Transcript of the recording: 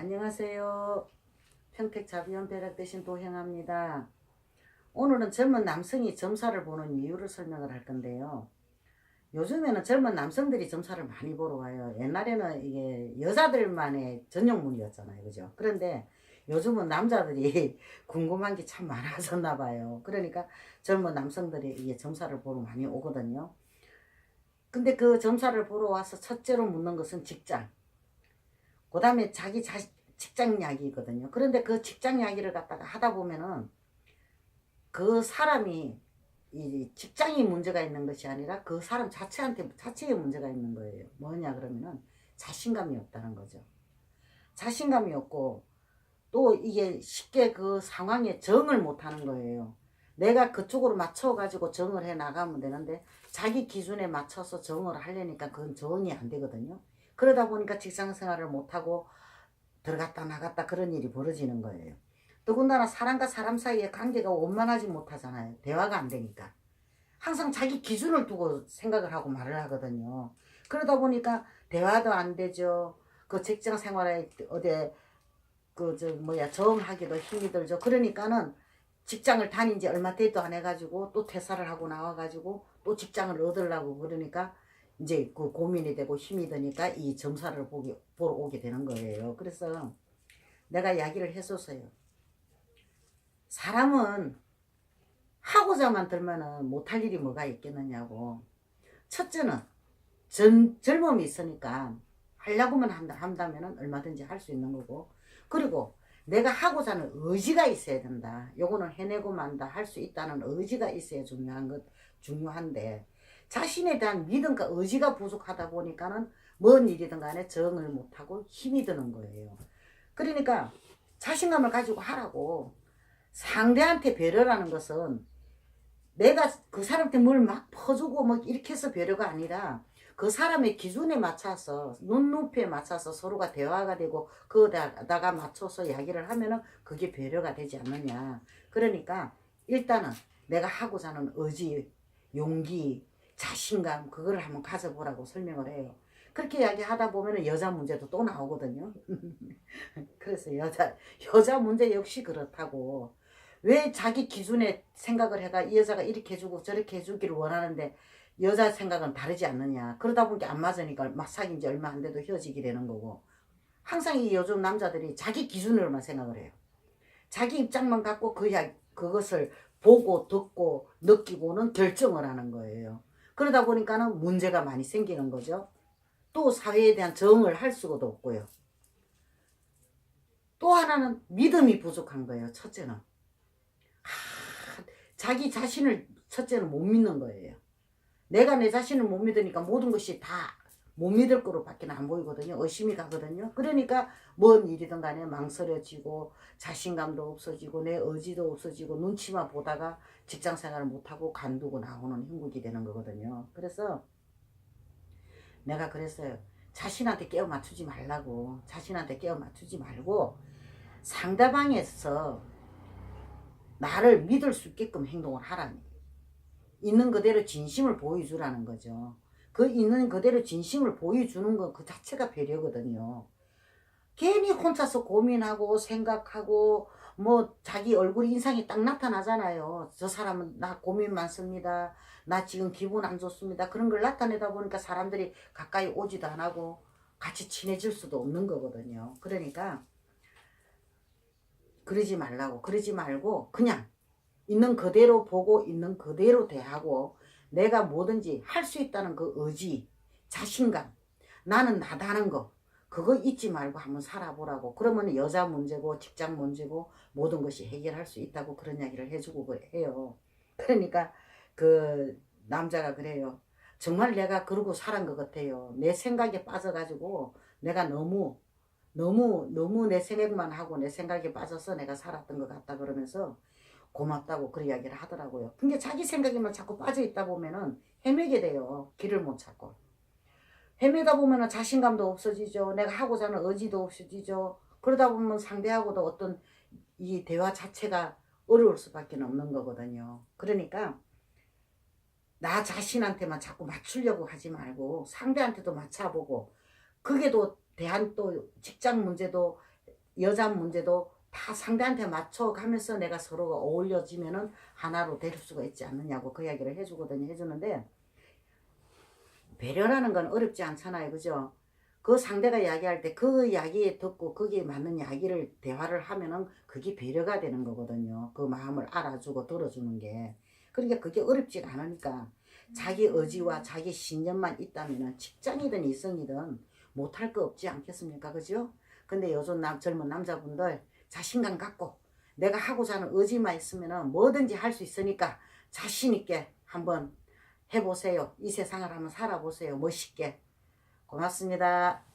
안녕하세요. 평택자비원 배락 대신 도행합니다. 오늘은 젊은 남성이 점사를 보는 이유를 설명을 할 건데요. 요즘에는 젊은 남성들이 점사를 많이 보러 와요. 옛날에는 이게 여자들만의 전용문이었잖아요. 그죠? 그런데 요즘은 남자들이 궁금한 게 참 많아졌나 봐요. 그러니까 젊은 남성들이 이게 점사를 보러 많이 오거든요. 근데 그 점사를 보러 와서 첫째로 묻는 것은 직장. 그 다음에 직장 이야기거든요. 그런데 그 직장 이야기를 갖다가 하다 보면은 그 사람이 이 직장이 문제가 있는 것이 아니라 그 사람 자체에 문제가 있는 거예요. 뭐냐 그러면은 자신감이 없다는 거죠. 자신감이 없고 또 이게 쉽게 그 상황에 정을 못 하는 거예요. 내가 그쪽으로 맞춰 가지고 정을 해 나가면 되는데 자기 기준에 맞춰서 정을 하려니까 그건 정이 안 되거든요. 그러다 보니까 직장 생활을 못 하고 들어갔다 나갔다 그런 일이 벌어지는 거예요. 더군다나 사람과 사람 사이의 관계가 원만하지 못하잖아요. 대화가 안 되니까. 항상 자기 기준을 두고 생각을 하고 말을 하거든요. 그러다 보니까 대화도 안 되죠. 그 직장 생활에 어디 정하기도 힘이 들죠. 그러니까는 직장을 다닌 지 얼마 되도 안 해가지고 또 퇴사를 하고 나와가지고 또 직장을 얻으려고 그러니까 이제 그 고민이 되고 힘이 드니까 이 점사를 보러 오게 되는 거예요. 그래서 내가 이야기를 했었어요. 사람은 하고자만 들면은 못할 일이 뭐가 있겠느냐고. 첫째는 젊음이 있으니까 하려고만 한다면은 얼마든지 할 수 있는 거고. 그리고 내가 하고자 하는 의지가 있어야 된다. 요거는 해내고 만다 할 수 있다는 의지가 있어야 중요한데 자신에 대한 믿음과 의지가 부족하다 보니까는 뭔 일이든 간에 정을 못하고 힘이 드는 거예요. 그러니까 자신감을 가지고 하라고. 상대한테 배려라는 것은 내가 그 사람한테 뭘 막 퍼주고 막 이렇게 해서 배려가 아니라 그 사람의 기준에 맞춰서 눈높이에 맞춰서 서로가 대화가 되고 그거다가 맞춰서 이야기를 하면은 그게 배려가 되지 않느냐. 그러니까 일단은 내가 하고자 하는 의지, 용기, 자신감 그거를 한번 가져보라고 설명을 해요. 그렇게 이야기하다 보면은 여자 문제도 또 나오거든요. 그래서 여자 문제 역시 그렇다고. 왜 자기 기준에 생각을 해가 이 여자가 이렇게 해주고 저렇게 해주기를 원하는데 여자 생각은 다르지 않느냐. 그러다 보니까 안 맞으니까 막 사귄 지 얼마 안 돼도 헤어지게 되는 거고. 항상 이 요즘 남자들이 자기 기준으로만 생각을 해요. 자기 입장만 갖고 그것을 보고 듣고 느끼고는 결정을 하는 거예요. 그러다 보니까는 문제가 많이 생기는 거죠. 또 사회에 대한 정을 할 수가 없고요. 또 하나는 믿음이 부족한 거예요. 첫째는. 자기 자신을 첫째는 못 믿는 거예요. 내가 내 자신을 못 믿으니까 모든 것이 다 못 믿을 거로 밖에 안 보이거든요. 의심이 가거든요. 그러니까 뭔 일이든 간에 망설여지고 자신감도 없어지고 내 의지도 없어지고 눈치만 보다가 직장 생활을 못하고 간두고 나오는 형국이 되는 거거든요. 그래서 내가 그랬어요. 자신한테 깨워 맞추지 말라고. 자신한테 깨워 맞추지 말고 상대방에서 나를 믿을 수 있게끔 행동을 하라니. 있는 그대로 진심을 보여주라는 거죠. 그 있는 그대로 진심을 보여주는 것 그 자체가 배려거든요. 괜히 혼자서 고민하고 생각하고 뭐 자기 얼굴 인상이 딱 나타나잖아요. 저 사람은 나 고민 많습니다. 나 지금 기분 안 좋습니다. 그런 걸 나타내다 보니까 사람들이 가까이 오지도 안 하고 같이 친해질 수도 없는 거거든요. 그러니까 그러지 말라고. 그러지 말고 그냥 있는 그대로 보고 있는 그대로 대하고 내가 뭐든지 할 수 있다는 그 의지, 자신감, 나는 나다는 거 그거 잊지 말고 한번 살아보라고. 그러면 여자 문제고 직장 문제고 모든 것이 해결할 수 있다고 그런 이야기를 해주고 해요. 그러니까 그 남자가 그래요. 정말 내가 그러고 살은 것 같아요. 내 생각에 빠져가지고 내가 너무 내 생각만 하고 내 생각에 빠져서 내가 살았던 것 같다 그러면서 고맙다고 그런 이야기를 하더라고요. 근데 자기 생각에만 자꾸 빠져있다 보면은 헤매게 돼요. 길을 못 찾고. 헤매다 보면은 자신감도 없어지죠. 내가 하고자 하는 의지도 없어지죠. 그러다 보면 상대하고도 어떤 이 대화 자체가 어려울 수밖에 없는 거거든요. 그러니까 나 자신한테만 자꾸 맞추려고 하지 말고 상대한테도 맞춰보고 그게 또 대한 또 직장 문제도 여자 문제도 다 상대한테 맞춰가면서 내가 서로가 어울려지면은 하나로 될 수가 있지 않느냐고 그 이야기를 해주거든요. 해주는데 배려라는 건 어렵지 않잖아요. 그죠? 그 상대가 이야기할 때 그 이야기 듣고 거기에 맞는 이야기를 대화를 하면은 그게 배려가 되는 거거든요. 그 마음을 알아주고 들어주는 게. 그러니까 그게 어렵지가 않으니까 자기 의지와 자기 신념만 있다면은 직장이든 이성이든 못할 거 없지 않겠습니까? 그죠? 근데 요즘 젊은 남자분들 자신감 갖고 내가 하고자 하는 의지만 있으면은 뭐든지 할 수 있으니까 자신 있게 한번 해보세요. 이 세상을 한번 살아보세요. 멋있게. 고맙습니다.